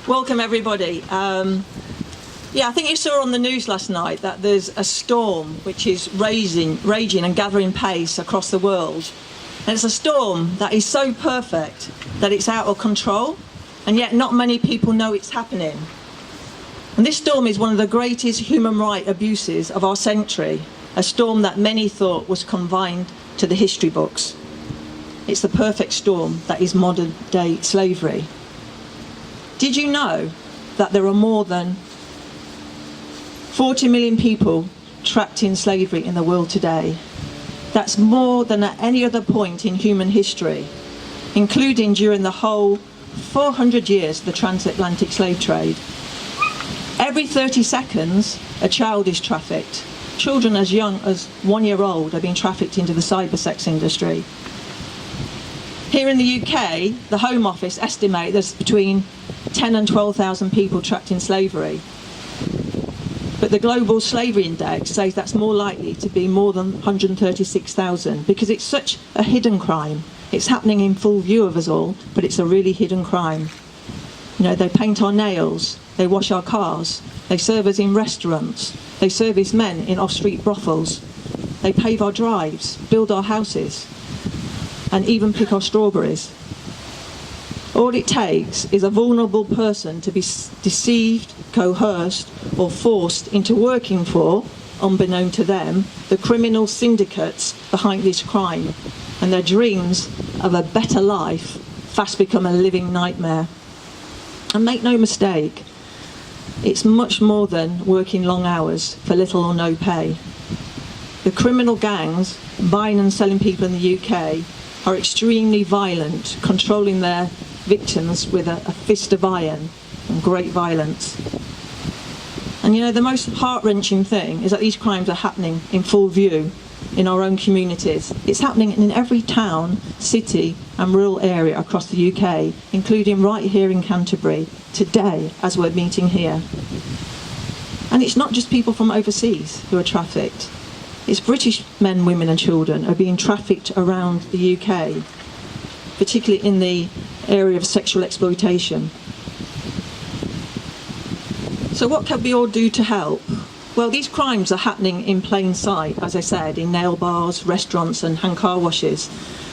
Welcome, everybody. Yeah, I think you saw on the news last night that there's a storm which is raging and gathering pace across the world. And it's a storm that is so perfect that it's out of control, and yet not many people know it's happening. And this storm is one of the greatest human rights abuses of our century, a storm that many thought was confined to the history books. It's the perfect storm that is modern day slavery. Did you know that there are more than 40 million people trapped in slavery in the world today? That's more than at any other point in human history, including during the whole 400 years of the transatlantic slave trade. Every 30 seconds, a child is trafficked. Children as young as 1 year old are being trafficked into the cybersex industry. Here in the UK, the Home Office estimate there's between 10 and 12,000 people trapped in slavery. But the Global Slavery Index says that's more likely to be more than 136,000 because it's such a hidden crime. It's happening in full view of us all, but it's a really hidden crime. You know, they paint our nails, they wash our cars, they serve us in restaurants, they service men in off-street brothels, they pave our drives, build our houses, and even pick our strawberries. All it takes is a vulnerable person to be deceived, coerced, or forced into working for, unbeknown to them, the criminal syndicates behind this crime, and their dreams of a better life fast become a living nightmare. And make no mistake, it's much more than working long hours for little or no pay. The criminal gangs buying and selling people in the UK are extremely violent, controlling their victims with a fist of iron and great violence. And you know, the most heart-wrenching thing is that these crimes are happening in full view in our own communities. It's happening in every town, city and rural area across the UK, including right here in Canterbury, today as we're meeting here. And it's not just people from overseas who are trafficked. It's British men, women and children are being trafficked around the UK, particularly in the area of sexual exploitation. So what can we all do to help? Well, these crimes are happening in plain sight, as I said, in nail bars, restaurants and hand car washes.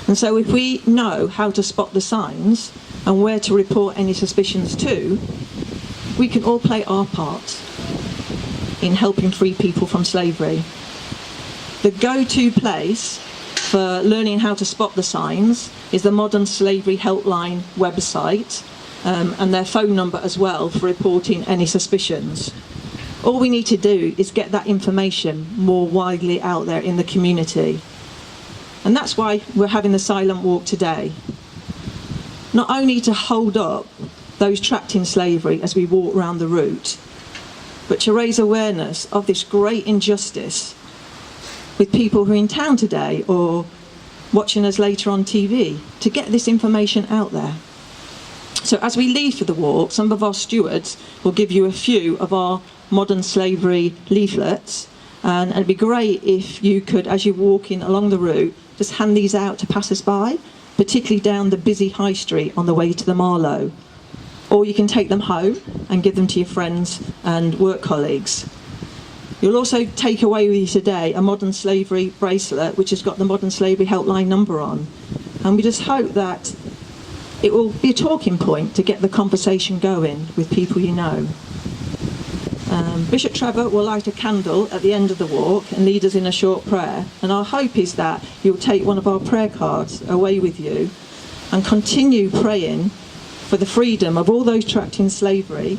And so if we know how to spot the signs and where to report any suspicions to, we can all play our part in helping free people from slavery. The go-to place for learning how to spot the signs is the Modern Slavery Helpline website, and their phone number as well for reporting any suspicions. All we need to do is get that information more widely out there in the community. And that's why we're having the silent walk today. Not only to hold up those trapped in slavery as we walk around the route, but to raise awareness of this great injustice with people who are in town today or watching us later on TV, to get this information out there. So as we leave for the walk, some of our stewards will give you a few of our modern slavery leaflets, and it'd be great if you could, as you're walking along the route, just hand these out to passers-by, particularly down the busy high street on the way to the Marlow. Or you can take them home and give them to your friends and work colleagues. You'll also take away with you today a modern slavery bracelet which has got the Modern Slavery Helpline number on. And we just hope that it will be a talking point to get the conversation going with people you know. Bishop Trevor will light a candle at the end of the walk and lead us in a short prayer. And our hope is that you'll take one of our prayer cards away with you and continue praying for the freedom of all those trapped in slavery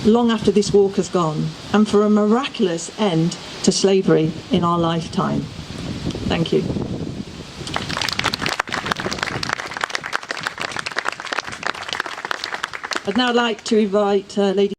long after this walk has gone, and for a miraculous end to slavery in our lifetime. Thank you. I'd now like to invite Lady